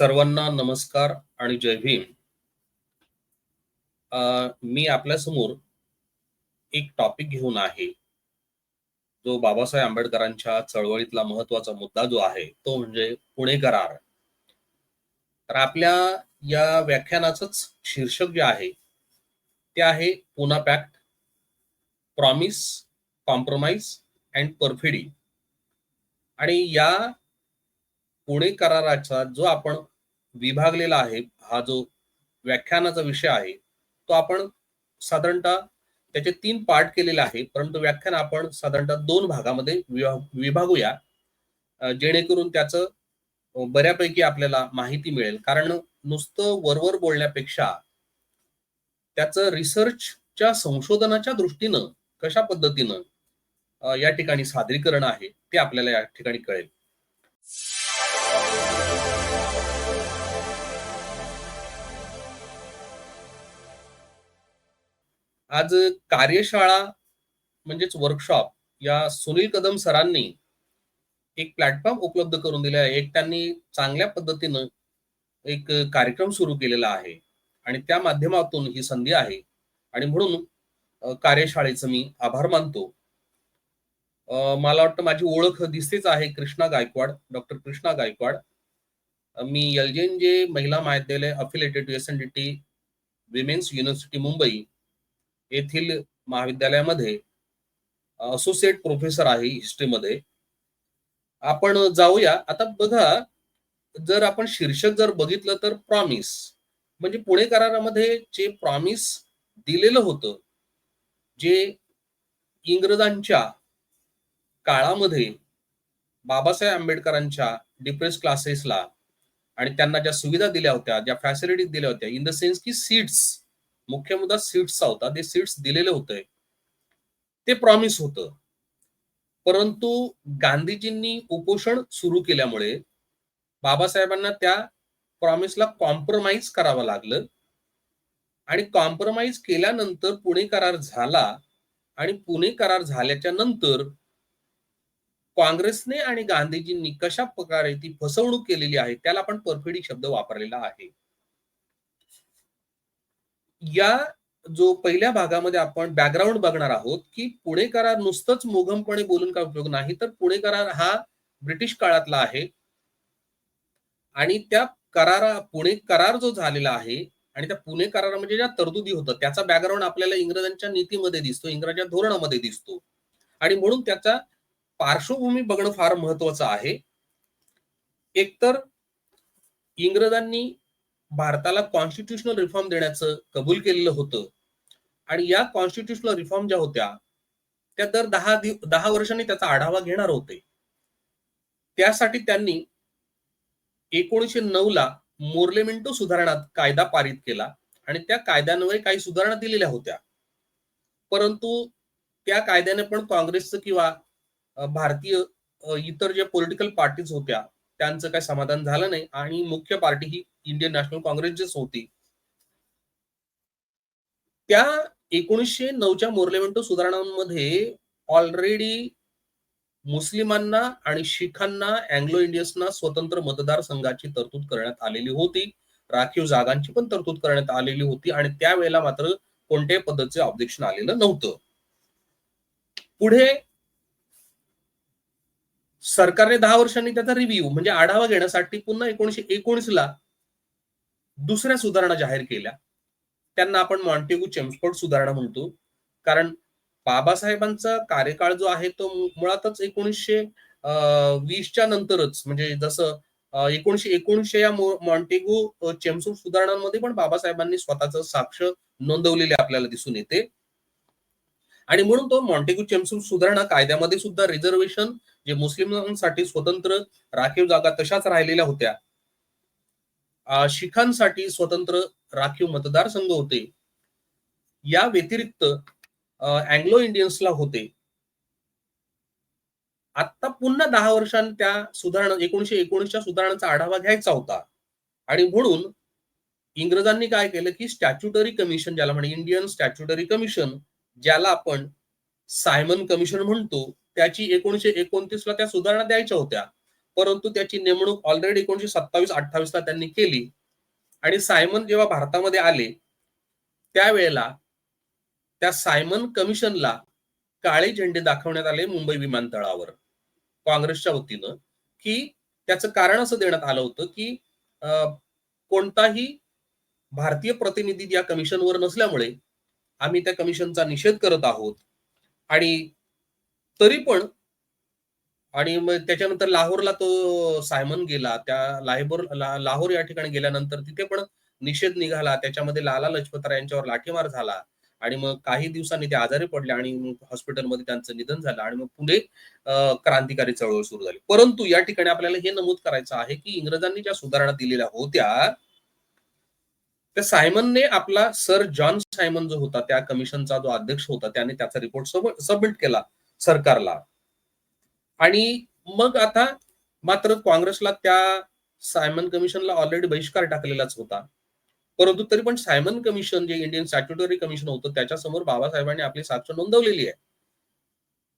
सर्वांना नमस्कार आणि जय भीम. मी आपल्यासमोर एक टॉपिक घेऊन आहे, जो बाबासाहेब आंबेडकरांच्या चळवळीतला महत्वाचा मुद्दा जो आहे, तो म्हणजे पुणे करार. तर आपल्या या व्याख्यानाचंच शीर्षक जे आहे, ते आहे Poona pact, promise, compromise and perfidy. आणि या पुणे कराराचा जो आपण विभागलेला आहे, हा जो व्याख्यानाचा विषय आहे, तो आपण साधारणतः त्याचे 3 पार्ट केलेले आहे, परंतु व्याख्यान आपण साधारणतः 2 भागामध्ये विभागूया, जेणेकरून त्याचं बऱ्यापैकी आपल्याला माहिती मिळेल. कारण नुसतं वरवर बोलण्यापेक्षा त्याचं रिसर्चच्या संशोधनाच्या दृष्टीनं कशा पद्धतीनं या ठिकाणी सादरीकरण आहे, ते आपल्याला या ठिकाणी कळेल. आज कार्यशाळा म्हणजेच वर्कशॉप या सुनील कदम सरांनी एक प्लॅटफॉर्म उपलब्ध करून दिला आहे. एक त्यांनी चांगल्या पद्धतीनं एक कार्यक्रम सुरू केलेला आहे आणि त्या माध्यमातून ही संधी आहे आणि म्हणून कार्यशाळेचं मी आभार मानतो. मला वाटतं माझी ओळख दिसतेच आहे, कृष्णा गायकवाड, डॉक्टर कृष्णा गायकवाड. मी एलजेएनजे महिला महाविद्यालय affiliated to SNDT women's university Mumbai येथील महाविद्यालयामध्ये असोसिएट प्रोफेसर आहे हिस्ट्रीमध्ये. आपण जाऊया आता. बघा, जर आपण शीर्षक जर बघितलं तर प्रॉमिस म्हणजे पुणे करारामध्ये जे प्रॉमिस दिलेलं होतं, जे इंग्रजांच्या काळामध्ये बाबासाहेब आंबेडकरांच्या डिप्रेस क्लासेसला आणि त्यांना ज्या सुविधा दिल्या होत्या, ज्या फॅसिलिटीज दिल्या होत्या, इन द सेन्स की सीट्स, मुख्य मुद्दा सीट्सचा होता, ते सीट्स दिलेले होते, ते प्रॉमिस होतं. परंतु गांधीजींनी उपोषण सुरू केल्यामुळे बाबासाहेबांना त्या प्रॉमिसला कॉम्प्रोमाइज करावं लागलं आणि कॉम्प्रोमाइज केल्यानंतर पुणे करार झाला आणि पुणे करार झाल्याच्या नंतर काँग्रेसने आणि गांधीजींनी कशा प्रकारे ती फसवणूक केलेली आहे, त्याला आपण परफिडी शब्द वापरलेला आहे. या जो पहिल्या भागामध्ये आपण बॅकग्राऊंड बघणार आहोत, की पुणे करार नुसतंच मोघमपणे बोलून काय उपयोग नाही, तर पुणे करार हा ब्रिटिश काळातला आहे आणि त्या पुणे करार जो झालेला आहे आणि त्या पुणे करारामध्ये ज्या तरतुदी होतं, त्याचा बॅकग्राऊंड आपल्याला इंग्रजांच्या नीतीमध्ये दिसतो, इंग्रजांच्या धोरणामध्ये दिसतो आणि म्हणून त्याचा पार्श्वभूमी बघणं फार महत्वाचं आहे. एकतर इंग्रजांनी भारताला कॉन्स्टिट्यूशनल रिफॉर्म देण्याचं कबूल केलेलं होतं आणि या कॉन्स्टिट्यूशनल रिफॉर्म ज्या होत्या त्या दर 10 वर्षांनी त्याचा आढावा घेणार होते. त्यासाठी त्यांनी 1909 ला मोर्लेमेंटो सुधारणा कायदा पारित केला आणि त्या कायद्यान्वये काही सुधारणा दिलेल्या होत्या. परंतु त्या कायद्याने पण काँग्रेसचं किंवा भारतीय इतर जे पॉलिटिकल पार्टीज होत्या त्यांचं काही समाधान झालं नाही आणि मुख्य पार्टी ही इंडियन नॅशनल काँग्रेसचीच होती. त्या 1909च्या मोर्लेमेंटो सुधारणांमध्ये ऑलरेडी मुस्लिमांना आणि शीखांना, अँग्लो इंडियन्सना स्वतंत्र मतदारसंघाची तरतूद करण्यात आलेली होती, राखीव जागांची पण तरतूद करण्यात आलेली होती आणि त्यावेळेला मात्र कोणत्याही पद्धतीचे ऑब्जेक्शन आलेलं नव्हतं. पुढे सरकारने 10 वर्षांनी त्याचा रिव्ह्यू म्हणजे आढावा घेण्यासाठी पुन्हा 1919 ला दुसऱ्या सुधारणा जाहीर केल्या. त्यांना आपण मॉन्टेग्यू चेम्सफोर्ड सुधारणा म्हणतो, कारण बाबासाहेबांचा कार्यकाळ जो आहे तो मुळातच 1920च्या नंतरच, म्हणजे जसं 1919 या मॉन्टेग्यू चेम्सफोर्ड सुधारणांमध्ये पण बाबासाहेबांनी स्वतःचं साक्ष नोंदवलेले आपल्याला दिसून येते आणि म्हणून तो मॉन्टेग्यू चेम्सफोर्ड सुधारणा कायद्यामध्ये सुद्धा रिझर्वेशन, जे मुस्लिमांसाठी स्वतंत्र राखीव जागा तशाच राहिलेल्या होत्या, शीखांसाठी स्वतंत्र राखीव मतदारसंघ होते, या व्यतिरिक्त अँग्लो इंडियन्सला होते. आता पुन्हा 10 वर्षांनी त्या सुधारणा 1919च्या सुधारणांचा आढावा घ्यायचा होता आणि म्हणून इंग्रजांनी काय केलं की स्टॅच्युटरी कमिशन, ज्याला म्हणजे इंडियन स्टॅच्युटरी कमिशन, ज्याला आपण सायमन कमिशन म्हणतो, त्याची 1929 ला त्या सुधारणा द्यायच्या होत्या. परंतु त्याची नेमणूक ऑलरेडी 1927-28 ला त्यांनी केली. आणि सायमन जेव्हा भारतामध्ये आले त्यावेळेला त्या सायमन कमिशनला काळे झेंडे दाखवण्यात आले मुंबई विमानतळावर काँग्रेसच्या वतीनं, की त्याचं कारण असं देण्यात आलं होतं, की कोणताही भारतीय प्रतिनिधी या कमिशनवर नसल्यामुळे आम्ही त्या कमिशनचा निषेध करत आहोत. आणि तरी पण आणि मग त्याच्यानंतर लाहोरला तो सायमन गेला. त्या लाहोर या ठिकाणी गेल्यानंतर तिथे पण निषेध निघाला. त्याच्यामध्ये लाला लजपतराय यांच्यावर लाठीमार झाला आणि मग काही दिवसांनी ते आजारी पडले आणि मग हॉस्पिटलमध्ये त्यांचं निधन झालं आणि मग पुढे क्रांतिकारी चळवळ सुरू झाली. परंतु या ठिकाणी आपल्याला हे नमूद करायचं आहे, की इंग्रजांनी ज्या सुधारणा दिलेल्या होत्या, त्या सायमनने आपला सर जॉन सायमन जो होता, त्या कमिशनचा जो अध्यक्ष होता, त्याने त्याचा रिपोर्ट सबमिट केला सरकारला. आणि मग आता मात्र काँग्रेसला त्या सायमन कमिशनला ऑलरेडी बहिष्कार टाकलेलाच होता. परंतु तरी पण सायमन कमिशन जे इंडियन स्टॅट्युटरी कमिशन होतं त्याच्यासमोर बाबासाहेबांनी आपली साक्ष नोंदवलेली आहे.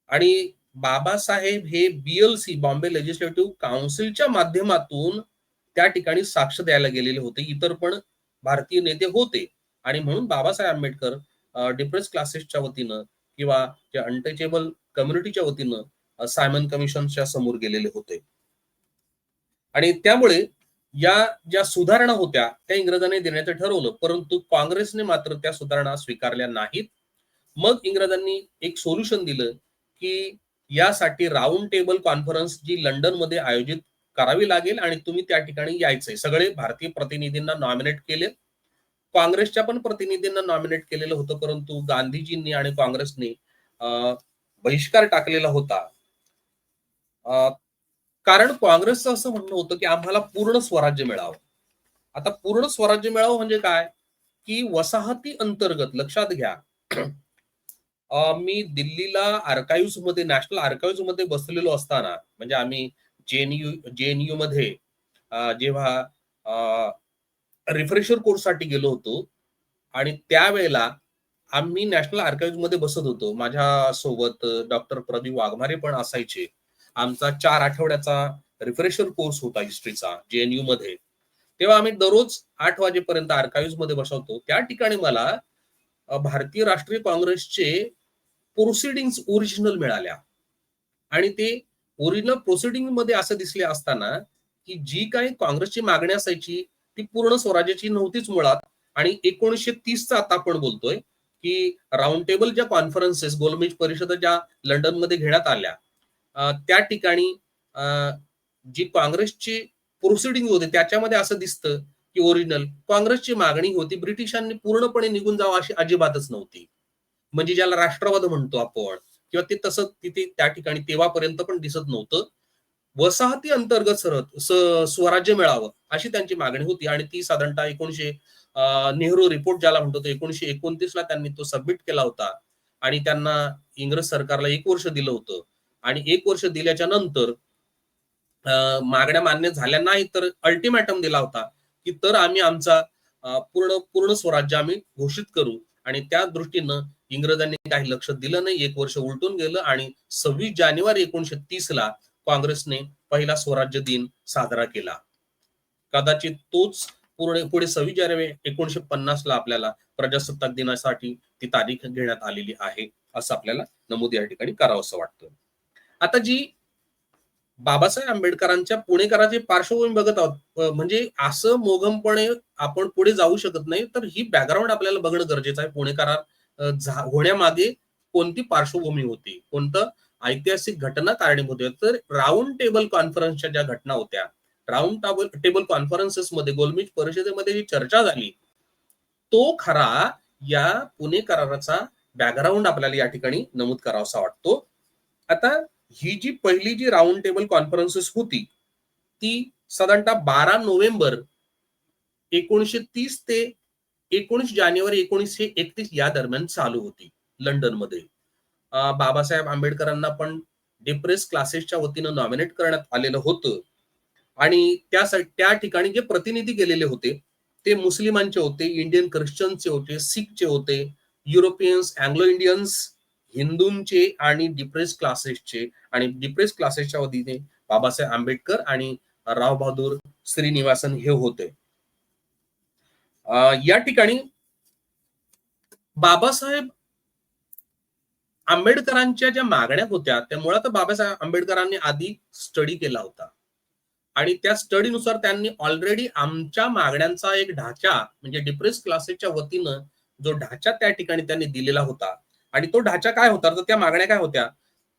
आणि बाबासाहेब हे BLC बॉम्बे लेजिस्लेटिव्ह काउन्सिलच्या माध्यमातून त्या ठिकाणी साक्ष द्यायला गेलेले होते. इतर पण भारतीय नेते होते आणि म्हणून बाबासाहेब आंबेडकर डिप्रेस क्लासेसच्या वतीनं किंवा जे अनटचेबल कम्युनिटीच्या वतीनं सायमन कमिशनच्या समोर गेलेले होते. आणि त्यामुळे या ज्या सुधारणा होत्या त्या इंग्रजांनी देण्याचं ठरवलं, परंतु काँग्रेसने मात्र त्या सुधारणा स्वीकारल्या नाहीत. मग इंग्रजांनी एक सोल्युशन दिलं, की यासाठी राउंड टेबल कॉन्फरन्स जी लंडनमध्ये आयोजित करावी लागेल आणि तुम्ही त्या ठिकाणी यायचंय. सगळे भारतीय प्रतिनिधींना नॉमिनेट केले. काँग्रेसच्या पण प्रतिनिधींना नॉमिनेट केलेलं होतं, परंतु गांधीजींनी आणि काँग्रेसने बहिष्कार टाकलेला होता. कारण काँग्रेसचं असं म्हणणं होतं, की आम्हाला पूर्ण स्वराज्य मिळावं. आता पूर्ण स्वराज्य मिळावं म्हणजे काय? की वसाहती अंतर्गत लक्षात घ्या. मी दिल्लीला आर्काइव्हमध्ये, नॅशनल आर्काइव्हमध्ये बसलेलो असताना, म्हणजे आम्ही JNU मध्ये जेव्हा रिफ्रेशर कोर्ससाठी गेलो होतो आणि त्यावेळेला आम्ही नॅशनल आर्काइव्हमध्ये बसत होतो. माझ्या सोबत डॉक्टर प्रदीप वाघमारे पण असायचे. आमचा 4 आठवड्याचा रिफ्रेशर कोर्स होता हिस्ट्रीचा JNU मध्ये. तेव्हा आम्ही दररोज 8 वाजेपर्यंत आर्काइव्हमध्ये बसवतो. त्या ठिकाणी मला भारतीय राष्ट्रीय काँग्रेसचे प्रोसिडिंग्स ओरिजिनल मिळाल्या आणि ते ओरिजिनल प्रोसिडिंग मध्ये असं दिसले असताना, की जी काही काँग्रेसची मागणी असायची ती पूर्ण स्वराज्याची नव्हतीच मुळात. आणि 1930चा आता आपण बोलतोय, की राऊंड टेबल ज्या कॉन्फरन्सेस, गोलमेज परिषदा ज्या लंडनमध्ये घेण्यात आल्या, त्या ठिकाणी जी काँग्रेसची प्रोसिडिंग होते त्याच्यामध्ये असं दिसतं, की ओरिजिनल काँग्रेसची मागणी होती ब्रिटिशांनी पूर्णपणे निघून जावं अशी अजिबातच नव्हती. म्हणजे ज्याला राष्ट्रवाद म्हणतो आपण, किंवा ते तसं तिथे त्या ठिकाणी तेव्हापर्यंत पण दिसत नव्हतं. वसाहती अंतर्गत स्वराज्य मिळावं अशी त्यांची मागणी होती आणि ती साधारणतः 1900 नेहरू रिपोर्ट ज्याला म्हणतो, 1929ला त्यांनी तो सबमिट केला होता आणि त्यांना इंग्रज सरकारला 1 वर्ष दिलं होतं आणि 1 वर्ष दिल्याच्या नंतर मागण्या मान्य झाल्या नाही तर अल्टिमेटम दिला होता, की तर आम्ही आमचा पूर्ण पूर्ण स्वराज्य आम्ही घोषित करू. आणि त्या दृष्टीनं इंग्रजांनी काही लक्ष दिलं नाही. 1 वर्ष उलटून गेलं आणि 26 जानेवारी 1930ला काँग्रेसने पहिला स्वराज्य दिन साजरा केला. कदाचित तोच पुढे 26 जानेवारी 1950ला आपल्याला प्रजासत्ताक दिनासाठी ती तारीख घेण्यात आलेली आहे, असं आपल्याला नमूद या ठिकाणी करावंसं वाटतं. आता जी बाबासाहेब आंबेडकरांच्या पुणेकराची पार्श्वभूमी बघत आहोत, म्हणजे असं मोघमपणे आपण पुढे जाऊ शकत नाही. तर ही बॅकग्राऊंड आपल्याला बघणं गरजेचं आहे. पुणेकरार होण्यामागे कोणती पार्श्वभूमी होती, कोणतं ऐतिहासिक घटना कारणीभूत होत्या. तर राऊंड टेबल कॉन्फरन्सच्या ज्या घटना होत्या, राऊंड टेबल कॉन्फरन्सेस मध्ये, गोलमेज परिषदेमध्ये जी चर्चा झाली, तो खरा या पुणे कराराचा बॅकग्राऊंड आपल्याला या ठिकाणी नमूद करावासा वाटतो. आता ही जी पहिली जी राऊंड टेबल कॉन्फरन्सेस होती, ती साधारणतः 12 नोव्हेंबर 1930 ते 19 जानेवारी 1931 या दरम्यान चालू होती लंडनमध्ये. बाबासाहेब आंबेडकरांना पण डिप्रेस क्लासेसच्या वतीनं नॉमिनेट करण्यात आलेलं होतं आणि त्या ठिकाणी जे प्रतिनिधी गेलेले होते ते मुस्लिमांचे होते, इंडियन ख्रिश्चनचे होते, सिखचे होते, युरोपियन्स, अँग्लो इंडियन्स, हिंदूंचे आणि डिप्रेस क्लासेसचे. आणि डिप्रेस क्लासेसच्या वतीने बाबासाहेब आंबेडकर आणि राव बहादूर श्रीनिवासन हे होते. या ठिकाणी बाबासाहेब आंबेडकरांच्या ज्या मागण्या होत्या त्या मुळात बाबासाहेब आंबेडकरांनी आधी स्टडी केला होता आणि त्या स्टडीनुसार त्यांनी ऑलरेडी आमच्या मागण्यांचा एक ढाचा म्हणजे डिप्रेस क्लासेसच्या वतीनं जो ढाचा त्या ठिकाणी त्यांनी दिलेला होता आणि तो ढाचा काय होता तर त्या मागण्या काय होत्या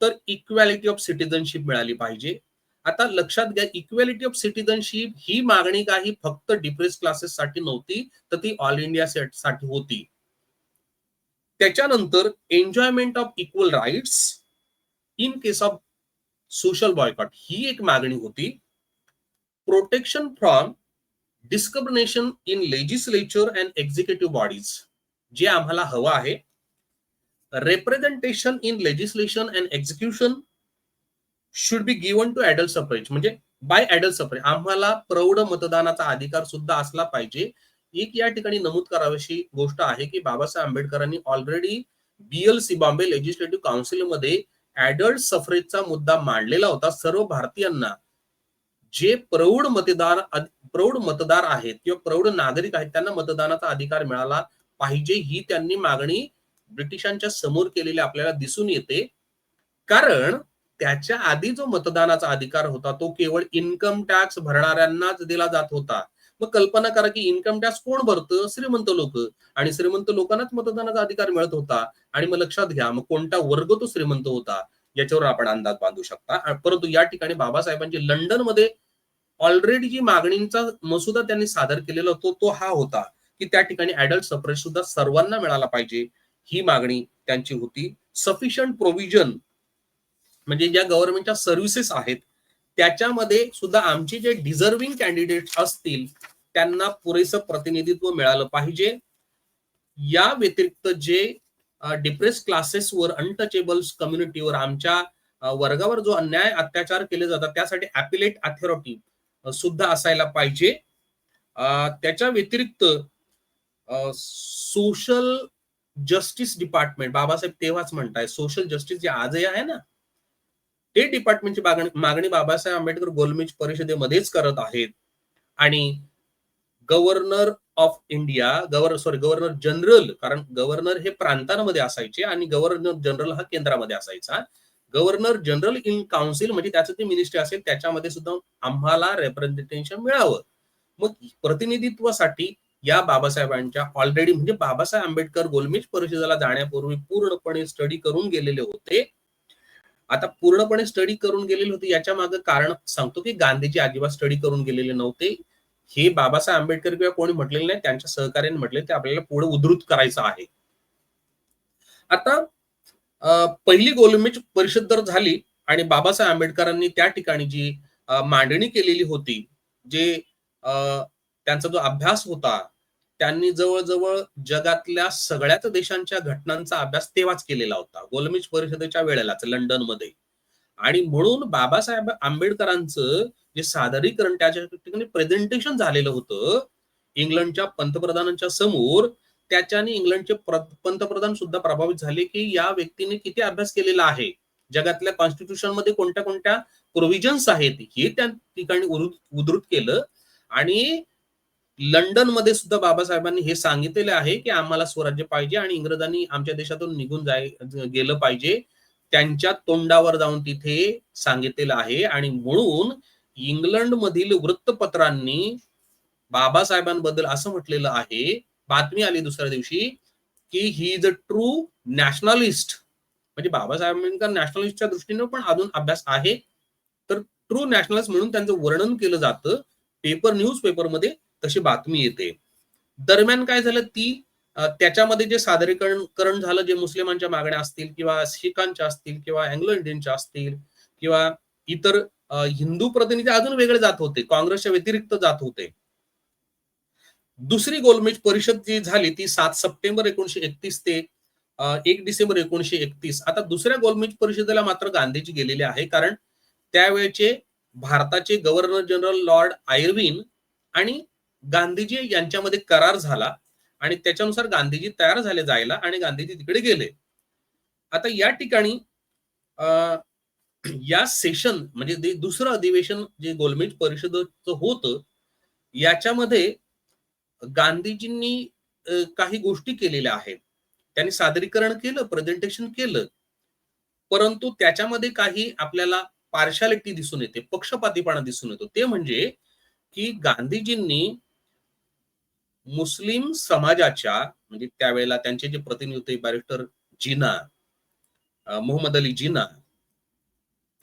तर इक्वॅलिटी ऑफ सिटिझनशिप मिळाली पाहिजे. आता लक्षात घ्या इक्वॅलिटी ऑफ सिटिझनशिप ही मागणी काही फक्त डिप्रेस क्लासेस साठी नव्हती तर ती ऑल इंडिया साठी होती. त्याच्यानंतर enjoyment of equal rights in case of social boycott ही एक मागणी होती. Protection from discrimination in legislature and executive bodies जे आम्हाला हवं आहे. Representation in legislation and execution should be given to adult suffrage म्हणजे बाय ऍडल्ट सफरेज आम्हाला प्रौढ मतदानाचा अधिकार सुद्धा असला पाहिजे. एक या ठिकाणी नमूद करावीशी गोष्ट आहे की बाबासाहेब आंबेडकरांनी ऑलरेडी BLC बॉम्बे लेजिस्लेटिव्ह काउन्सिलमध्ये ऍडल्ट सफरेजचा मुद्दा मांडलेला होता. सर्व भारतीयांना जे प्रौढ मतदार आहेत किंवा प्रौढ नागरिक आहेत त्यांना मतदानाचा अधिकार मिळाला पाहिजे ही त्यांनी मागणी ब्रिटिशांच्या समोर केलेली आपल्याला दिसून येते. कारण त्याच्या आधी जो मतदानाचा अधिकार होता तो केवळ इन्कम टॅक्स भरणाऱ्यांनाच दिला जात होता. मग कल्पना करा की इन्कम टॅक्स कोण भरतं श्रीमंत लोक आणि श्रीमंत लोकांनाच मतदानाचा अधिकार मिळत होता. आणि मग लक्षात घ्या मग कोणता वर्ग तो श्रीमंत होता याच्यावर आपण अंदाज बांधू शकता. परंतु या ठिकाणी बाबासाहेबांची लंडनमध्ये ऑलरेडी जी मागणींचा मसुदा त्यांनी सादर केलेला होता तो हा होता की त्या ठिकाणी ऍडल्ट सफरेज सुद्धा सर्वांना मिळाला पाहिजे ही मागणी त्यांची होती. सफिशियंट प्रोव्हिजन म्हणजे ज्या गव्हर्नमेंटच्या सर्व्हिसेस आहेत त्याच्यामध्ये सुद्धा आमचे जे डिझर्विंग कॅन्डिडेट असतील त्यांना पुरेसं प्रतिनिधित्व मिळालं पाहिजे. या व्यतिरिक्त जे डिप्रेस क्लासेसवर अनटचेबल्स कम्युनिटीवर आमच्या वर्गावर जो अन्याय अत्याचार केले जातात त्यासाठी ॲपिलेट अथॉरिटी सुद्धा असायला पाहिजे. त्याच्या व्यतिरिक्त सोशल जस्टिस डिपार्टमेंट बाबासाहेब तेव्हाच म्हणताय सोशल जस्टिस जे आजही आहे ना ते डिपार्टमेंटची मागणी बाबासाहेब आंबेडकर गोलमेज परिषदेमध्येच करत आहेत. आणि governor of India governor general कारण गव्हर्नर हे प्रांतांमध्ये असायचे आणि गव्हर्नर जनरल हा केंद्रामध्ये असायचा. गव्हर्नर जनरल इन काउन्सिल म्हणजे त्याचं ते मिनिस्ट्री असेल त्याच्यामध्ये सुद्धा आम्हाला रिप्रेझेंटेशन मिळावं. मग प्रतिनिधित्वासाठी या बाबासाहेबांच्या ऑलरेडी म्हणजे बाबासाहेब आंबेडकर गोलमेज परिषदेला जाण्यापूर्वी पूर्णपणे स्टडी करून गेलेले होते. आता पूर्णपणे स्टडी करून गेलेले होते याच्या मागे कारण सांगतो की गांधीजी अजिबात स्टडी करून गेलेले नव्हते. हे बाबासाहेब आंबेडकर किंवा कोणी म्हटलेलं नाही त्यांच्या सहकार्याने म्हटले ते आपल्याला पुढे उद्धृत करायचं आहे. आता पहिली गोलमेज परिषद तर झाली आणि बाबासाहेब आंबेडकरांनी त्या ठिकाणी जी मांडणी केलेली होती जे त्यांचा जो अभ्यास होता त्यांनी जवळजवळ जगातल्या सगळ्याच देशांच्या घटनांचा अभ्यास तेव्हाच केलेला होता गोलमेज परिषदेच्या वेळेलाच लंडनमध्ये. आणि म्हणून बाबासाहेब आंबेडकरांचं जे सादरीकरण त्याच्या ठिकाणी प्रेझेंटेशन झालेलं होतं इंग्लंडच्या पंतप्रधानांच्या समोर त्याच्याने इंग्लंडचे पंतप्रधान सुद्धा प्रभावित झाले की या व्यक्तीने किती अभ्यास केलेला आहे जगातल्या कॉन्स्टिट्यूशन मध्ये कोणत्या कोणत्या प्रोव्हिजन्स आहेत हे त्या ठिकाणी उद्धृत केलं. आणि लंडन मध्ये सुद्धा बाबासाहेबांनी हे सांगितलेले आहे की आम्हाला स्वराज्य पाहिजे आणि इंग्रजांनी आमच्या देशातून निघून गेलं पाहिजे त्यांच्या तोंडावर जाऊन तिथे सांगितलेलं आहे. आणि म्हणून इंग्लंड मधील वृत्तपत्रांनी बाबासाहेबांबद्दल असं म्हटलेलं आहे बातमी आली दुसऱ्या दिवशी की he is a true nationalist म्हणजे बाबासाहेबांचा नॅशनलिस्टच्या दृष्टीने पण अजून अभ्यास आहे तर ट्रू नॅशनलिस्ट म्हणून त्यांचं वर्णन केलं जातं न्यूज पेपरमध्ये तशी बातमी येते. दरम्यान काय झालं ती त्याच्यामध्ये जे सादरीकरण झालं जे मुस्लिमांच्या मागण्या असतील किंवा शिखांच्या असतील किंवा अँग्लो इंडियनच्या असतील किंवा इतर हिंदू प्रतिनिधी अजून वेगळे जात होते काँग्रेसच्या व्यतिरिक्त जात होते. दुसरी गोलमेज परिषद जी झाली ती 7 सप्टेंबर 1931 ते 1 डिसेंबर 1931. आता दुसऱ्या गोलमेज परिषदेला मात्र गांधीजी गेलेले आहे कारण त्यावेळेचे भारताचे गव्हर्नर जनरल लॉर्ड आयर्विन आणि गांधीजी यांच्यामध्ये करार झाला आणि त्याच्यानुसार गांधीजी तयार झाले जायला आणि गांधीजी तिकडे गेले. आता या ठिकाणी या सेशन म्हणजे दुसरं अधिवेशन जे गोलमेज परिषदेचं होतं, याच्यामध्ये गांधीजींनी काही गोष्टी केलेल्या आहेत. त्यांनी सादरीकरण केलं, प्रेझेंटेशन केलं. परंतु त्याच्यामध्ये काही आपल्याला पार्शालिटी दिसून येते, पक्षपातीपणा दिसून येतो. ते म्हणजे की गांधीजींनी मुस्लिम समाजाच्या म्हणजे त्यावेळेला त्यांचे जे प्रतिनिधी होते बॅरिस्टर जिना, मोहम्मद अली जिना,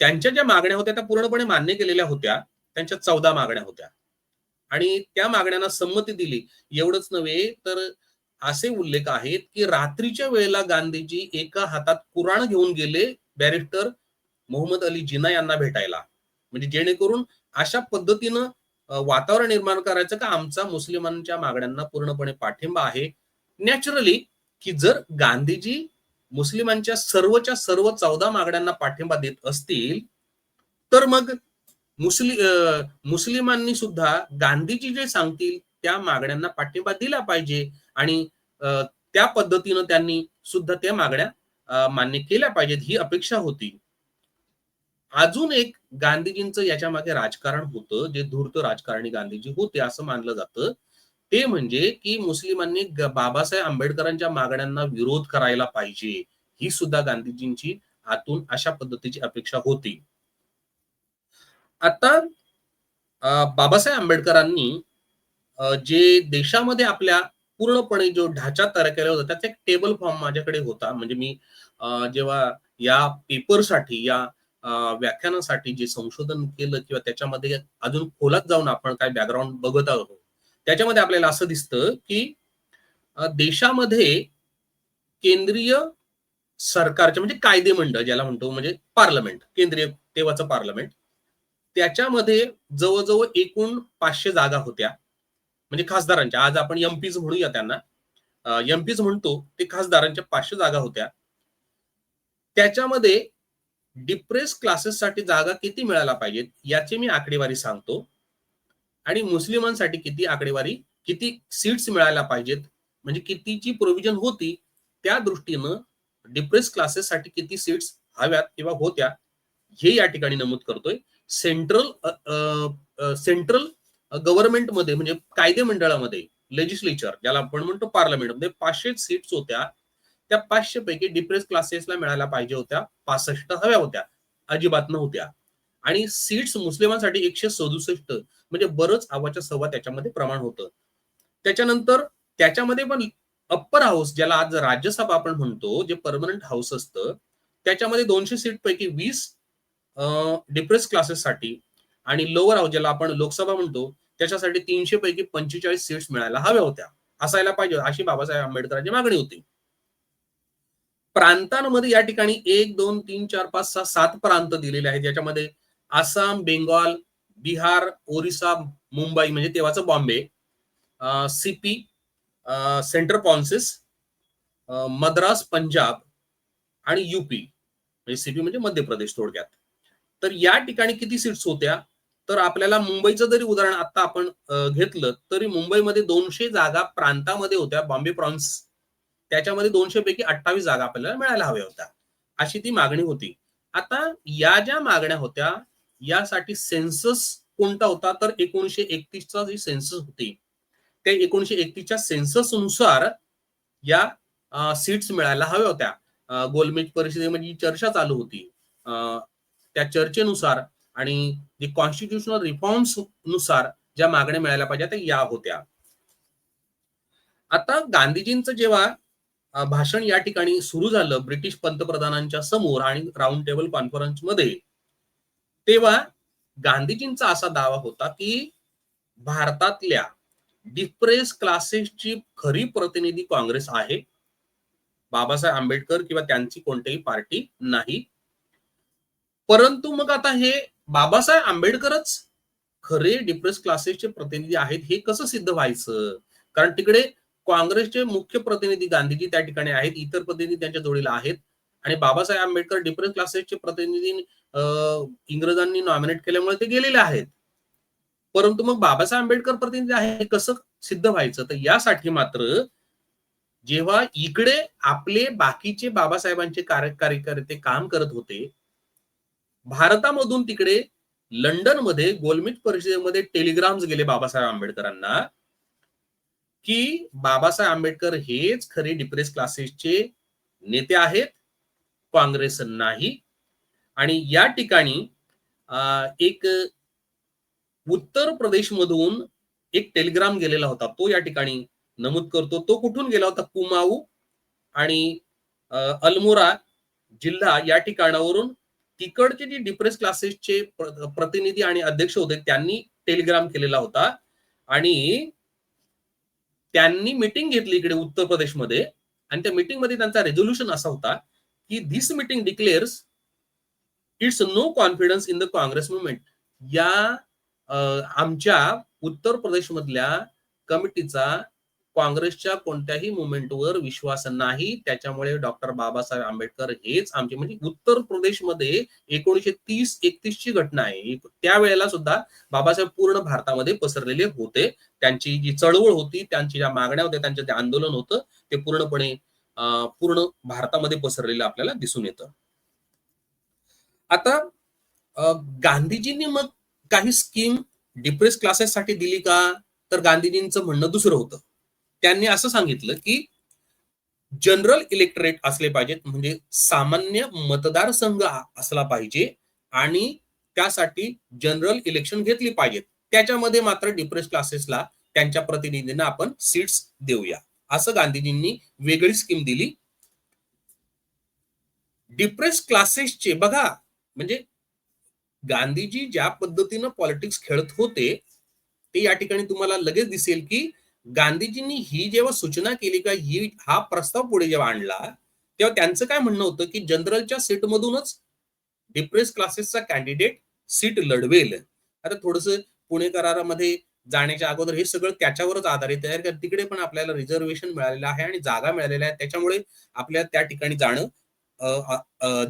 त्यांच्या ज्या मागण्या होत्या त्या पूर्णपणे मान्य केलेल्या होत्या. त्यांच्या 14 मागण्या होत्या आणि त्या मागण्यांना संमती दिली. एवढंच नव्हे तर असे उल्लेख आहेत, की रात्रीच्या वेळेला गांधीजी एका हातात कुराण घेऊन गेले बॅरिस्टर मोहम्मद अली जिना यांना भेटायला. म्हणजे जेणेकरून अशा पद्धतीनं वातावरण निर्माण करायचं का आमचा मुस्लिमांच्या मागण्यांना पूर्णपणे पाठिंबा आहे. नॅचरली की जर गांधीजी मुस्लिमांच्या सर्वच्या सर्व 14 मागण्यांना पाठिंबा देत असतील, तर मग मुस्लिमांनी सुद्धा गांधीजी जे सांगतील त्या मागण्यांना पाठिंबा दिला पाहिजे आणि त्या पद्धतीनं त्यांनी सुद्धा त्या मागण्या मान्य केल्या पाहिजेत ही अपेक्षा होती. अजून एक गांधीजींचं याच्या मागे राजकारण होतं, जे धूर्त राजकारणी गांधीजी होते असं मानलं जातं. ते म्हणजे की मुस्लिमांनी बाबासाहेब आंबेडकरांच्या मागण्यांना विरोध करायला पाहिजे. ही सुद्धा गांधीजींची आतून अशा पद्धतीची अपेक्षा होती. आता बाबासाहेब आंबेडकरांनी जे देशामध्ये आपल्या पूर्णपणे जो ढाचा तयार केला होता, त्याचा एक टेबल फॉर्म माझ्याकडे होता. म्हणजे मी जेव्हा या पेपरसाठी, या अ, व्याख्यानासाठी जे संशोधन केलं किंवा त्याच्यामध्ये अजून खोलात जाऊन आपण काय बॅकग्राऊंड बघत आहोत. त्याच्यामध्ये आपल्याला असं दिसतं, की देशामध्ये केंद्रीय सरकारचे म्हणजे कायदेमंडळ ज्याला म्हणतो म्हणजे पार्लमेंट, केंद्रीय तेव्हाचं पार्लमेंट. त्याच्यामध्ये जवळ-जवळ एकूण 500 जागा होत्या. म्हणजे खासदारांच्या. आज आपण एम-पीज म्हणूया त्यांना. एम-पीज म्हणतो, ते खासदारांच्या 500 जागा होत्या. त्याच्यामध्ये डिप्रेस क्लासेससाठी जागा किती मिळायला पाहिजेत, याची मी आकडेवारी सांगतो आणि मुस्लिमांसाठी किती सीट्स मिळायला पाहिजेत, म्हणजे कितीची प्रोव्हिजन होती, त्या दृष्टीनं डिप्रेस क्लासेससाठी किती सीट्स हव्यात किंवा होत्या, हे या ठिकाणी नमूद करतोय. सेंट्रल गव्हर्नमेंटमध्ये म्हणजे कायदे मंडळामध्ये लेजिस्लेचर ज्याला आपण म्हणतो पार्लमेंटमध्ये 500 सीट्स होत्या. त्या 500 पैकी डिप्रेस क्लासेसला मिळायला पाहिजे होत्या 65 हव्या होत्या. अजिबात नव्हत्या. आणि सीट्स मुस्लिमांसाठी 167 म्हणजे बरंच अव्वाच्या सव्वा त्याच्यामध्ये प्रमाण होतं. त्याच्यानंतर त्याच्यामध्ये पण अप्पर हाऊस ज्याला आज राज्यसभा आपण म्हणतो, जे परमनंट हाऊस असतं, त्याच्यामध्ये 200 सीट पैकी 20 डिप्रेस क्लासेससाठी आणि लोअर हाऊस ज्याला आपण लोकसभा म्हणतो, त्याच्यासाठी 300 पैकी 45 सीट्स मिळायला हव्या होत्या. असायला पाहिजे अशी बाबासाहेब आंबेडकरांची मागणी होती. प्रांतांमध्ये या ठिकाणी 1, 2, 3, 4, 5, 6, 7 प्रांत दिलेले आहेत. याच्यामध्ये आसाम, बेंगॉल, बिहार, ओरिसा, मुंबई म्हणजे तेव्हाचं Bombay, CP, central concise, Madras, Punjab आणि यूपी म्हणजे सीपी म्हणजे मध्य प्रदेश थोडक्यात. तर या ठिकाणी किती सीट्स होत्या? तर आपल्याला मुंबईचं जरी उदाहरण आता आपण घेतलं, तरी मुंबईमध्ये 200 जागा प्रांतामध्ये होत्या, बॉम्बे प्रॉन्स. त्याच्यामध्ये 200 पैकी 28 जागा आपल्याला मिळायला हव्या होत्या. अशी ती मागणी होती. आता या ज्या मागण्या होत्या, यासाठी सेन्सस कोणता होता? तर 1931 चा जी सेन्सस होती, त्या 1931च्या सेन्ससनुसार या सीट्स मिळायला हव्या होत्या. गोलमेज परिषदेमध्ये जी चर्चा चालू होती, त्या चर्चेनुसार आणि जे कॉन्स्टिट्यूशनल रिफॉर्म्स नुसार ज्या मागण्या मिळायला पाहिजे त्या या होत्या. आता गांधीजींचं जेव्हा भाषण या ठिकाणी सुरू झालं ब्रिटिश पंतप्रधानांच्या समोर आणि राऊंड टेबल कॉन्फरन्समध्ये, तेव्हा गांधीजींचा असा दावा होता की भारतातल्या डिप्रेस क्लासेसची खरी प्रतिनिधी काँग्रेस आहे. बाबासाहेब आंबेडकर किंवा त्यांची कोणतीही पार्टी नाही. परंतु मग आता हे बाबासाहेब आंबेडकरच खरे डिप्रेस क्लासेसचे प्रतिनिधी आहेत, हे कसं सिद्ध व्हायचं? कारण तिकडे काँग्रेसचे मुख्य प्रतिनिधी गांधीजी त्या ठिकाणी आहेत, इतर प्रतिनिधी त्यांच्या जोडीला आहेत आणि बाबासाहेब आंबेडकर डिप्रेस क्लासेसचे प्रतिनिधी इंग्रजांनी नॉमिनेट केल्यामुळे ते गेलेले आहेत. परंतु मग बाबासाहेब आंबेडकर प्रतिनिधी आहे हे कसं सिद्ध व्हायचं? तर यासाठी मात्र जेव्हा इकडे आपले बाकीचे बाबासाहेबांचे कार्यकर्ते काम करत होते, भारतामधून तिकडे लंडनमध्ये गोलमेज परिषदेमध्ये टेलिग्राम्स गेले बाबासाहेब आंबेडकरांना, की बाबासाहेब आंबेडकर हेच खरे डिप्रेस क्लासेसचे नेते आहेत, काँग्रेस नाही. आणि या ठिकाणी एक उत्तर प्रदेशमधून एक टेलिग्राम गेलेला होता. तो या ठिकाणी नमूद करतो. तो कुठून गेला होता? कुमाऊ आणि अल्मोरा जिल्हा या ठिकाणावरून तिकडचे जे डिप्रेस क्लासेसचे प्रतिनिधी आणि अध्यक्ष होते त्यांनी टेलिग्राम केलेला होता. आणि त्यांनी मीटिंग घेतली इकडे उत्तर प्रदेशमध्ये. आणि त्या मीटिंग मध्ये त्यांचा रेझोल्युशन असा होता की this meeting declares its no confidence in the Congress movement. या आमच्या उत्तर प्रदेशमधल्या कमिटीचा काँग्रेसच्या कोणत्याही मुवमेंटवर विश्वास नाही. त्याच्यामुळे डॉक्टर बाबासाहेब आंबेडकर हेच आमचे, म्हणजे उत्तर प्रदेशमध्ये 1930-31 ची घटना आहे. त्यावेळेला सुद्धा बाबासाहेब पूर्ण भारतामध्ये पसरलेले होते. त्यांची जी चळवळ होती, त्यांची ज्या मागण्या होत्या, त्यांचं जे आंदोलन होतं ते पूर्णपणे पूर्ण भारतामध्ये पसरलेलं आपल्याला दिसून येतं. आता गांधीजींनी मग काही स्कीम डिप्रेस क्लासेससाठी दिली का? तर गांधीजींचं म्हणणं दुसरं होतं. त्यांनी असं सांगितलं की जनरल इलेक्टरेट असले पाहिजेत, म्हणजे सामान्य मतदारसंघ असला पाहिजे आणि त्यासाठी जनरल इलेक्शन घेतली पाहिजेत. त्याच्यामध्ये मात्र डिप्रेस क्लासेसला त्यांच्या प्रतिनिधींना आपण सीट्स देऊया, असं गांधीजींनी वेगळी स्कीम दिली. डिप्रेस क्लासेसचे बघा, म्हणजे गांधीजी ज्या पद्धतीनं पॉलिटिक्स खेळत होते ते या ठिकाणी तुम्हाला लगेच दिसेल की गांधीजींनी ही जेव्हा सूचना केली का, ही हा प्रस्ताव पुढे जेव्हा आणला, तेव्हा त्यांचं काय म्हणणं होतं की जनरलच्या सीटमधूनच डिप्रेस क्लासेसचा कॅन्डिडेट सीट लढवेल. आता थोडस पुणे करारामध्ये जाण्याच्या अगोदर हे सगळं त्याच्यावरच आधारित आहे. तिकडे पण आपल्याला रिझर्वेशन मिळालेलं आहे आणि जागा मिळालेल्या आहेत. त्याच्यामुळे आपल्या त्या ठिकाणी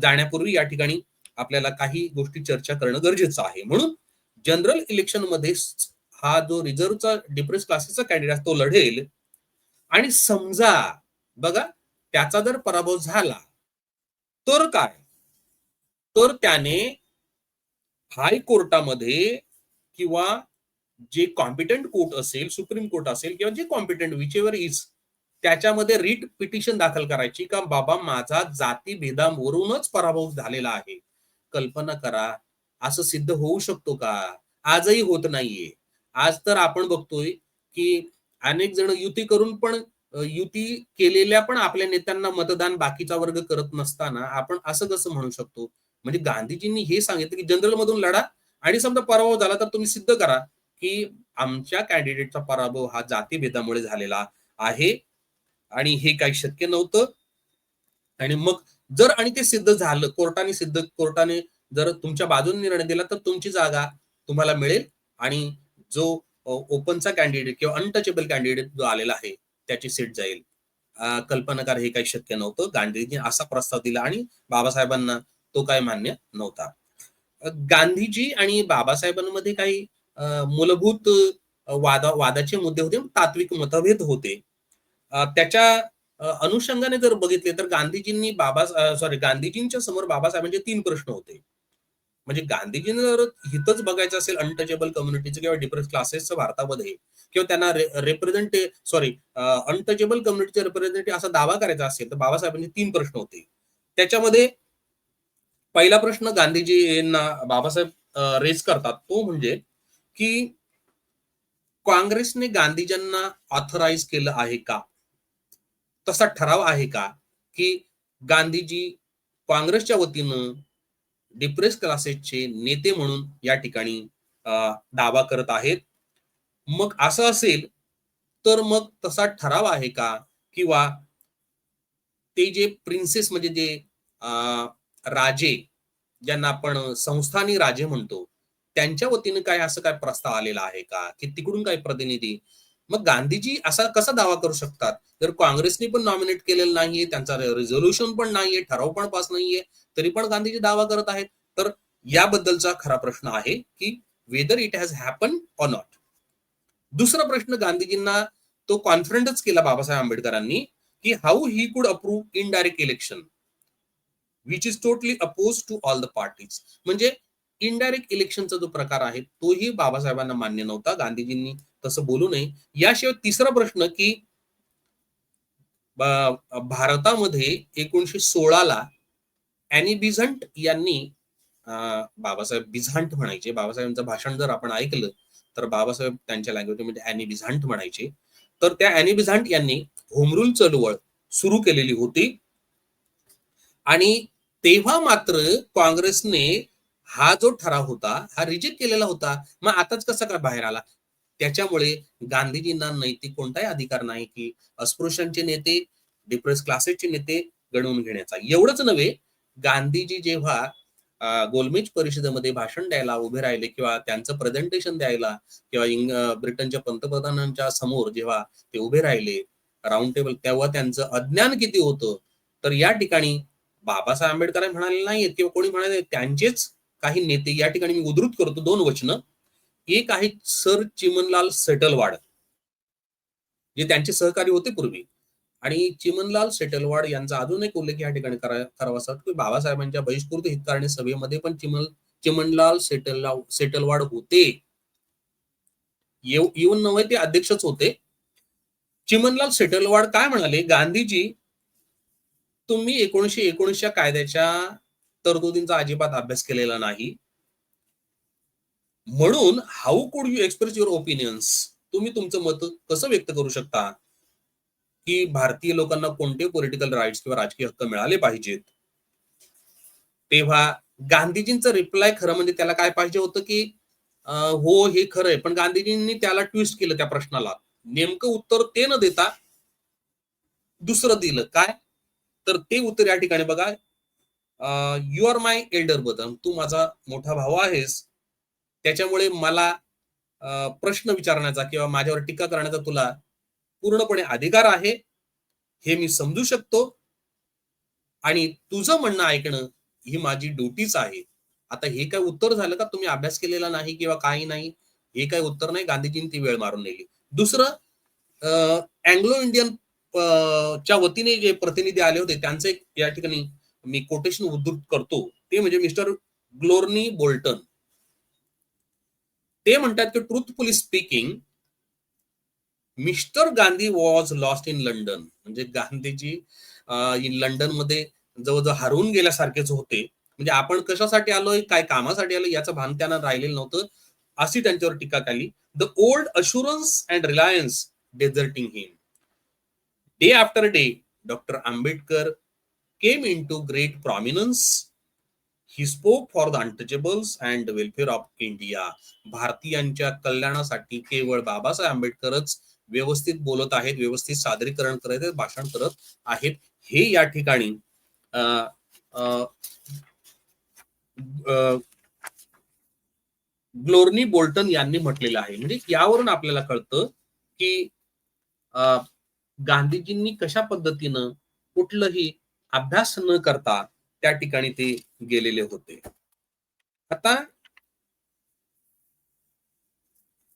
जाण्यापूर्वी या ठिकाणी आपल्याला काही गोष्टी चर्चा करणं गरजेचं आहे. म्हणून जनरल इलेक्शन मध्ये हा जो रिझर्व्हचा डिप्रेस क्लासेसचा कॅन्डिडेट तो लढेल. आणि समजा बघा त्याचा जर पराभव झाला तर काय, तर त्याने हायकोर्टामध्ये किंवा जे कॉम्पिटंट कोर्ट असेल, सुप्रीम कोर्ट असेल किंवा जे कॉम्पिटंट विचेवर इज, त्याच्यामध्ये रिट पिटिशन दाखल करायची का बाबा माझा जाती भेदावरूनच पराभव झालेला आहे. कल्पना करा, असं सिद्ध होऊ शकतो का? आजही होत नाहीये. आज तर आपण बघतोय की अनेक जण युती करून पण युती केलेल्या पण आपल्या नेत्यांना मतदान बाकीचा वर्ग करत नसताना आपण असं कसं म्हणू शकतो? म्हणजे गांधीजींनी हे सांगितलं की जनरल मधून लढा आणि समजा पराभव झाला तर तुम्ही सिद्ध करा की आमच्या कॅन्डिडेटचा पराभव हा जातीभेदामुळे झालेला आहे आणि हे काही शक्य नव्हतं. आणि मग जर आणि ते सिद्ध झालं, कोर्टाने जर तुमच्या बाजूने निर्णय दिला तर तुमची जागा तुम्हाला मिळेल आणि जो ओपनचा कॅन्डिडेट किंवा अनटचेबल कॅन्डिडेट जो आलेला आहे त्याची सीट जाईल. कल्पना करा, हे काही शक्य नव्हतं. गांधीजींनी असा प्रस्ताव दिला आणि बाबासाहेबांना तो काही मान्य नव्हता. गांधीजी आणि बाबासाहेबांमध्ये काही मूलभूत वादाचे मुद्दे होते, तात्विक मतभेद होते. त्याच्या अनुषंगाने जर बघितले तर गांधीजींच्या समोर बाबासाहेबांचे 3 प्रश्न होते. म्हणजे गांधीजींना जर हितच बघायचं असेल अनटचेबल कम्युनिटीचं किंवा डिप्रेस क्लासेसचं भारतामध्ये किंवा त्यांना अनटचेबल कम्युनिटीचे रिप्रेझेंटेटिव्ह असा दावा करायचा असेल तर बाबासाहेबांचे 3 प्रश्न होते. त्याच्यामध्ये पहिला प्रश्न गांधीजींना बाबासाहेब रेज करतात तो म्हणजे की काँग्रेसने गांधीजींना ऑथराइज केलं आहे का? तसा ठराव आहे का की गांधीजी काँग्रेसच्या वतीनं डिप्रेस क्लासेसचे नेते म्हणून या ठिकाणी दावा करत आहेत? मग असं असेल तर मग तसा ठराव आहे का? किंवा ते जे प्रिन्सेस म्हणजे जे राजे ज्यांना आपण संस्थानी राजे म्हणतो त्यांच्या वतीने काय असं काय प्रस्ताव आलेला आहे का की तिकडून काय प्रतिनिधी? मग गांधीजी असा कसा दावा करू शकतात जर काँग्रेसने पण नॉमिनेट केलेलं नाहीये, त्यांचा रेझोल्युशन पण नाहीये, ठराव पण पास नाहीये, तरी पण गांधीजी दावा करत आहेत? तर याबद्दलचा खरा प्रश्न आहे की whether it has happen or not. दुसरा प्रश्न गांधीजींना तो कॉन्फिडंटच केला बाबासाहेब आंबेडकरांनी की how he could approve indirect election. Which is totally oppose to all the parties. म्हणजे इनडायरेक्ट इलेक्शनचा जो प्रकार आहे तोही बाबासाहेबांना मान्य नव्हता. गांधीजींनी तसं बोलू नये. याशिवाय तिसरा प्रश्न की भारतामध्ये 1916ला अॅनी बिझंट यांनी बाबासाहेब बिझांट म्हणायचे. बाबासाहेबांचं भाषण जर आपण ऐकलं तर बाबासाहेब त्यांच्या लँग्वेजमध्ये अॅनी बिझांट म्हणायचे. तर त्या अॅनी बिझांट यांनी होम रूल चळवळ सुरू केलेली होती आणि तेव्हा मात्र काँग्रेसने हा जो ठराव होता हा रिजेक्ट केलेला होता. मग आताच कसा काय बाहेर आला? त्याच्यामुळे गांधीजींना नैतिक कोणताही अधिकार नाही की अस्पृश्यांचे नेते, डिप्रेस क्लासेसचे नेते गणवून घेण्याचा. एवढंच नव्हे, गांधीजी जेव्हा गोलमेज परिषदेमध्ये भाषण द्यायला उभे राहिले किंवा त्यांचं प्रेझेंटेशन द्यायला किंवा ब्रिटनच्या पंतप्रधानांच्या समोर जेव्हा ते उभे राहिले राऊंड टेबल, तेव्हा त्यांचं अज्ञान किती होतं. तर या ठिकाणी बाबासाहेब आंबेडकर म्हणाले नाहीत किंवा कोणी म्हणाले, त्यांचेच काही नेते या ठिकाणी मी उद्धृत करतो 2 वचनं. एक आहे सर चिमनलाल सेटलवाड, जे त्यांचे सहकारी होते पूर्वी. आणि चिमनलाल सेटलवाड यांचा अजून एक उल्लेख या ठिकाणी करावासा वाटतो की बाबासाहेबांच्या बहिष्कृत हितकारणी सभेमध्ये पण चिमनलाल सेटलवाड होते. येऊन नव्हे, ते अध्यक्षच होते. चिमनलाल सेटलवाड काय म्हणाले, गांधीजी तुम्ही 1919च्या कायद्याच्या तरतुदींचा अजिबात अभ्यास केलेला नाही. म्हणून हाऊ कुड यू एक्सप्रेस युअर ओपिनियन्स, तुम्ही तुमचं मत कसं व्यक्त करू शकता की भारतीय लोकांना कोणते पॉलिटिकल राईट्स किंवा राजकीय हक्क मिळाले पाहिजेत. तेव्हा गांधीजींचं रिप्लाय खरं म्हणजे त्याला काय पाहिजे होतं की हो हे खरं आहे, पण गांधीजींनी त्याला ट्विस्ट केलं त्या प्रश्नाला. नेमकं उत्तर ते न देता दुसरं दिलं. काय? तर ते उत्तर या ठिकाणी बघा, you are my elder brother, तू माझा मोठा भाऊ आहेस, त्याच्यामुळे मला प्रश्न विचारण्याचा किंवा माझ्यावर टीका करण्याचा तुला पूर्णपणे अधिकार आहे, हे मी समजू शकतो आणि तुझं म्हणणं ऐकणं ही माझी ड्युटीच आहे. आता हे काय उत्तर झालं का तुम्ही अभ्यास केलेला नाही किंवा काही नाही? हे काय उत्तर नाही. गांधीजींनी ती वेळ मारून नेली. दुसरं, अँग्लो इंडियन च्या वतीने जे प्रतिनिधी आले होते त्यांचं एक या ठिकाणी मी कोटेशन उद्धृत करतो. ते म्हणजे मिस्टर ग्लोर्नी बोल्टन. ते म्हणतात की truthfully speaking, mister Gandhi was lost in London. म्हणजे गांधीजी लंडनमध्ये जवळजवळ हरवून गेल्यासारखेच होते. म्हणजे आपण कशासाठी आलोय, काय कामासाठी आलोय याचं भान त्यांना राहिलेलं नव्हतं, अशी त्यांच्यावर टीका केली. The old assurance and reliance deserting him. Day after day doctor Ambedkar came in to great prominence. He spoke for the untouchables and welfare of India. भारतीयांच्या कल्याणासाठी केवळ बाबासाहेब आंबेडकरच व्यवस्थित बोलत आहेत, व्यवस्थित सादरीकरण करत आहेत, भाषण करत आहेत. हे या ठिकाणी ग्लोर्नी बोल्टन यांनी म्हटलेलं आहे. म्हणजे यावरून आपल्याला कळतं की गांधीजींनी कशा पद्धतीनं कुठलंही अभ्यास न करता त्या ठिकाणी ते गेलेले होते. आता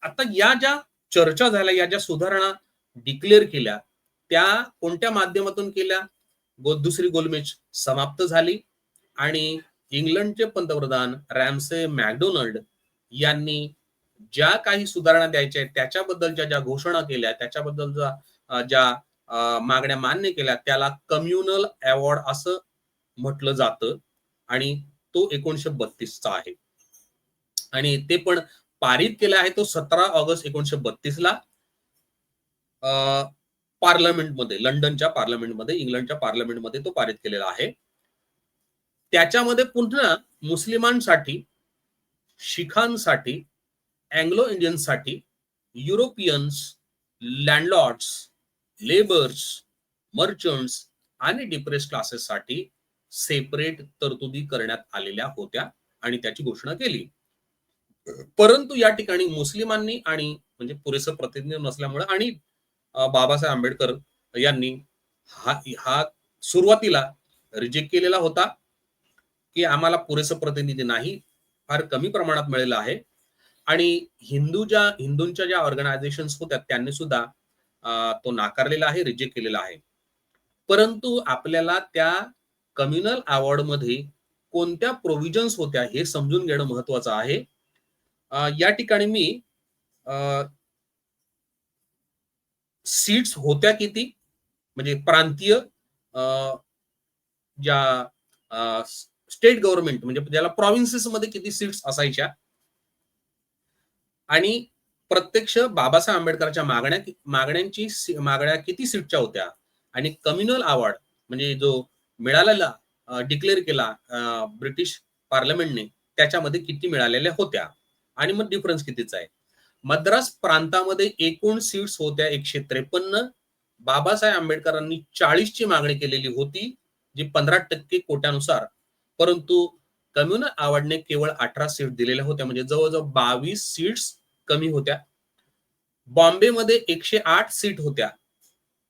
आता या ज्या चर्चा झाल्या, या ज्या सुधारणा डिक्लेअर केल्या, त्या कोणत्या माध्यमातून केल्या? दुसरी गोलमेज समाप्त झाली आणि इंग्लंडचे पंतप्रधान रॅमसे मॅकडोनल्ड यांनी ज्या काही सुधारणा द्यायच्या आहेत त्याच्याबद्दलच्या ज्या घोषणा केल्या, त्याच्याबद्दलच्या ज्या मागण्या मान्य केल्या, त्याला कम्युनल अवॉर्ड असं म्हटलं जातं आणि तो 1932चा आहे. आणि ते पण पारित केला आहे तो 17 ऑगस्ट 1932ला पार्लमेंटमध्ये, लंडनच्या पार्लमेंटमध्ये, इंग्लंडच्या पार्लमेंटमध्ये तो पारित केलेला आहे. त्याच्यामध्ये पुन्हा मुस्लिमांसाठी, शिखांसाठी, अँग्लो इंडियन्ससाठी, युरोपियन्स, लँडलॉर्ड्स, लेबर्स, मर्चंट्स आणि डिप्रेस क्लासेससाठी सेपरेट तरतुदी करण्यात आलेल्या होत्या आणि त्याची घोषणा केली. परंतु या ठिकाणी मुस्लिमांनी आणि म्हणजे पुरेसं प्रतिनिधी नसल्यामुळे आणि बाबासाहेब आंबेडकर यांनी हा सुरुवातीला रिजेक्ट केलेला होता की आम्हाला पुरेसं प्रतिनिधी नाही, फार कमी प्रमाणात मिळालेलं आहे. आणि हिंदूंच्या ज्या ऑर्गनायझेशन्स होत्या त्यांनी सुद्धा तो नाकारलेला आहे, रिजेक्ट केलेला आहे. परंतु आपल्याला त्या कम्युनल अवॉर्ड मध्ये कोणत्या प्रोव्हिजन्स होत्या हे समजून घेणं महत्वाचं आहे. या ठिकाणी मी सीट्स होत्या किती, म्हणजे प्रांतीय ज्या स्टेट गव्हर्नमेंट म्हणजे ज्याला प्रॉव्हिन्सेस मध्ये किती सीट्स असायच्या, आणि प्रत्यक्ष बाबासाहेब आंबेडकरांच्या मागण्या किती सीटच्या होत्या, आणि कम्युनल अवॉर्ड म्हणजे जो मिळालेला डिक्लेअर केला ब्रिटिश पार्लमेंटने, त्याच्यामध्ये किती मिळालेल्या होत्या, आणि मग डिफरन्स कितीचा आहे. मद्रास प्रांतामध्ये एकूण सीट्स होत्या 153. बाबासाहेब आंबेडकरांनी 40 ची मागणी केलेली होती, जी 15% कोट्यानुसार, परंतु कम्युनल अवॉर्डने केवळ 18 सीट दिलेल्या होत्या, म्हणजे जवळजवळ 22 सीट्स कमी होत्या. बॉम्बेमध्ये 108 सीट होत्या,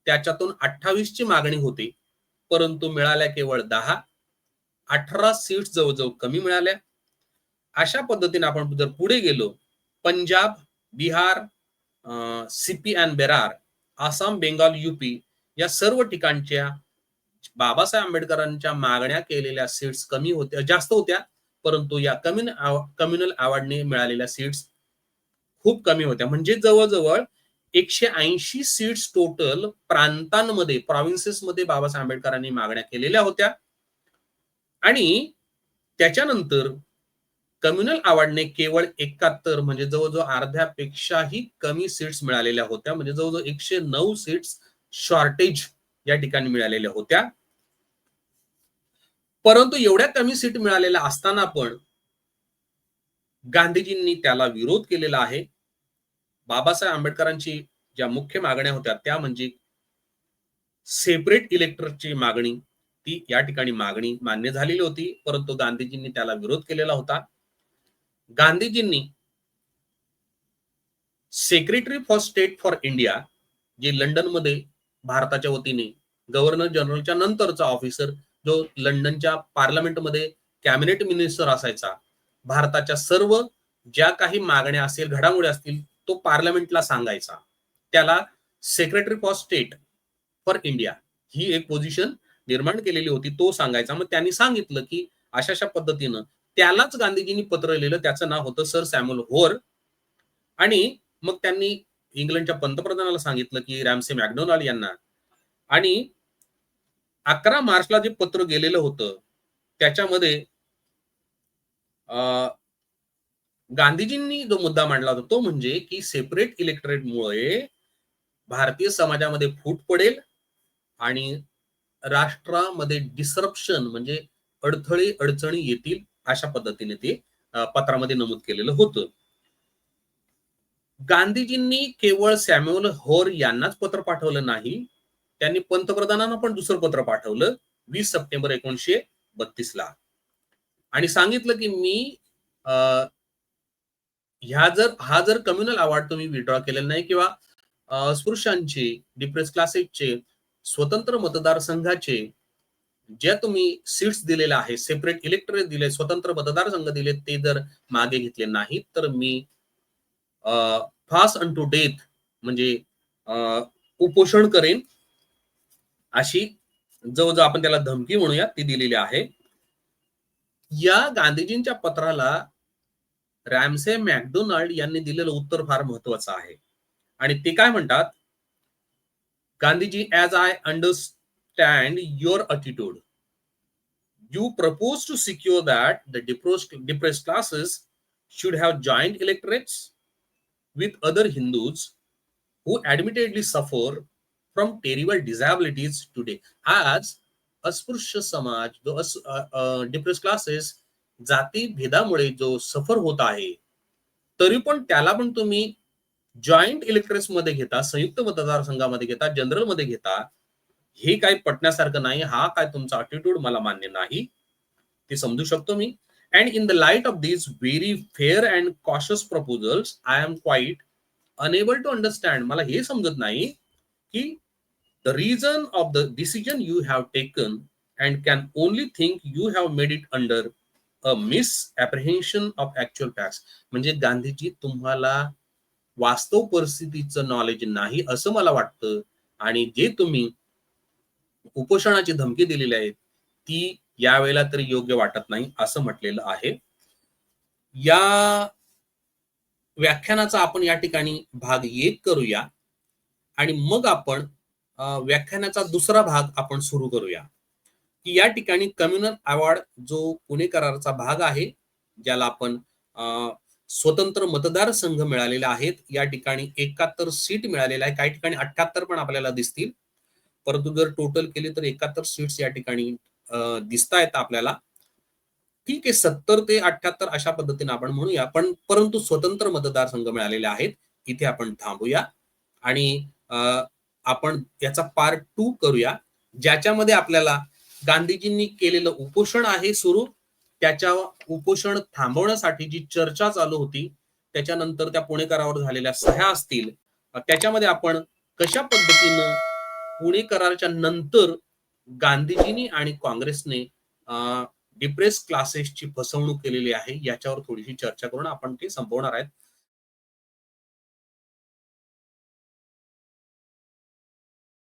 त्याच्यातून 28 ची मागणी होती, परंतु मिळाल्या केवळ 10. 18 सीट्स जवळजवळ कमी मिळाल्या. अशा पद्धतीने आपण जर पुढे गेलो, Punjab, Bihar, CP and Berar, Assam, Bengal, UP या सर्व ठिकाणच्या बाबासाहेब आंबेडकरांच्या मागण्या केलेल्या सीट्स कमी होत्या, जास्त होत्या, परंतु या कम्युनल अवॉर्डने मिळालेल्या सीट्स खूप कमी होत्या. म्हणजे जवळजवळ 180 सीट्स टोटल प्रांतांमध्ये, प्रॉव्हिन्सेसमध्ये बाबासाहेब आंबेडकरांनी मागण्या केलेल्या होत्या. आणि त्याच्यानंतर कम्युनल अवॉर्डने केवळ 71, म्हणजे जवळजवळ अर्ध्यापेक्षाही कमी सीट्स मिळालेल्या होत्या, म्हणजे जवळजवळ 109 सीट्स शॉर्टेज या ठिकाणी मिळालेल्या होत्या. परंतु एवढ्या कमी सीट मिळालेल्या असताना पण गांधीजींनी त्याला विरोध केलेला आहे. बाबासाहेब आंबेडकरांची ज्या मुख्य मागण्या होत्या त्या म्हणजे सेपरेट इलेक्टरची मागणी, ती या ठिकाणी मागणी मान्य झालेली होती, परंतु गांधीजींनी त्याला विरोध केलेला होता. गांधीजींनी secretary for state for India, जे लंडनमध्ये भारताच्या वतीने गव्हर्नर जनरलच्या नंतरचा ऑफिसर, जो लंडनच्या पार्लमेंटमध्ये कॅबिनेट मिनिस्टर असायचा, भारताच्या सर्व ज्या काही मागण्या असतील, घडामोडी असतील, तो पार्लमेंटला सांगायचा, त्याला secretary for state for India ही एक पोझिशन निर्माण केलेली होती, तो सांगायचा. मग त्यांनी सांगितलं की अशा अशा पद्धतीनं, त्यालाच गांधीजींनी पत्र लिहिलं, त्याचं नाव होतं सर सॅम्युअल होर. आणि मग त्यांनी इंग्लंडच्या पंतप्रधानाला सांगितलं की रॅमसे मॅकडोनाल्ड यांना, आणि 11 मार्चला जे पत्र गेलेलं होतं त्याच्यामध्ये गांधीजींनी जो मुद्दा मांडला होता तो म्हणजे की सेपरेट इलेक्टरेटमुळे भारतीय समाजामध्ये फूट पडेल आणि राष्ट्रामध्ये डिसरप्शन म्हणजे अडथळे अडचणी येतील, अशा पद्धतीने ते पत्रामध्ये नमूद केलेलं होतं. गांधीजींनी केवळ सॅम्युअल होर यांनाच पत्र पाठवलं नाही, त्यांनी पंतप्रधानांना पण दुसरं पत्र पाठवलं 20 सप्टेंबर 1932 ला, आणि सांगितलं की मी हा जर कम्युनल अवॉर्ड तुम्ही विड्रॉ केलेला नाही, किंवा अस्पृश्यांचे, डिप्रेस क्लासेसचे, स्वतंत्र मतदारसंघाचे ज्या तुम्ही सीट्स दिलेल्या आहे, सेपरेट इलेक्टरेट दिले, स्वतंत्र मतदारसंघ दिले, ते जर मागे घेतले नाहीत तर मी फास्ट अन टू डेथ म्हणजे उपोषण करेन, अशी जवळजवळ आपण त्याला धमकी म्हणूया ती दिलेली आहे. या गांधीजींच्या पत्राला रॅमसे मॅकडोनाल्ड यांनी दिलेलं उत्तर फार महत्वाचं आहे, आणि ते काय म्हणतात, Gandhiji, as I understand your attitude, you propose to secure that the depressed classes should have joint electorates with other Hindus who admittedly suffer from terrible disabilities today. आज अस्पृश्य समाज, जो डिप्रेस क्लासेस, जाती भेदामुळे जो सफर होत आहे, तरी पण त्याला पण तुम्ही जॉईंट इलेक्टरेट्स मध्ये घेता, संयुक्त मतदारसंघामध्ये घेता, जनरल मध्ये घेता, हे काही पटण्यासारखं नाही. हा काय तुमचा अटिट्यूड मला मान्य नाही, ते समजू शकतो मी. And in the light of these very fair and cautious proposals I am quite unable to understand, मला हे समजत नाही की the reason of the decision you have taken and can only think you have made it under a misapprehension of actual facts. म्हणजे गांधीजी, तुम्हाला वास्तव परिस्थितीचं knowledge नाही असं मला वाटतं, आणि जे तुम्ही उपोषणाची धमकी दिलेली आहे ती यावेळेला तरी योग्य वाटत नाही असं म्हटलेलं आहे. या व्याख्यानाचा आपण या ठिकाणी भाग 1 करूया आणि मग आपण व्याख्यानाचा दुसरा भाग आपण सुरू करूया, की या ठिकाणी कम्युनल अवॉर्ड जो पुणे कराराचा भाग आहे, ज्याला आपण स्वतंत्र मतदारसंघ मिळालेले आहेत. या ठिकाणी 71 सीट मिळालेल्या आहे, काही ठिकाणी 78 पण आपल्याला दिसतील, परंतु जर टोटल केली तर 71 सीट्स या ठिकाणी दिसतायत आपल्याला. ठीक आहे, 70 ते 78 अशा पद्धतीने आपण म्हणूया, पण परंतु स्वतंत्र मतदारसंघ मिळालेले आहेत. इथे आपण थांबूया आणि आपण याचा पार्ट 2 करूया, ज्याच्यामध्ये आपल्याला गांधीजींनी केलेलं उपोषण आहे सुरू, त्याच्या उपोषण थांबवण्यासाठी जी चर्चा चालू होती, त्याच्यानंतर त्या पुणे करारावर झालेल्या सह्या असतील, त्याच्यामध्ये आपण कशा पद्धतीनं पुणे कराराच्या नंतर गांधीजींनी आणि काँग्रेसने डिप्रेस क्लासेसची फसवणूक केलेली आहे, याच्यावर थोडीशी चर्चा करून आपण ते संपवणार आहेत.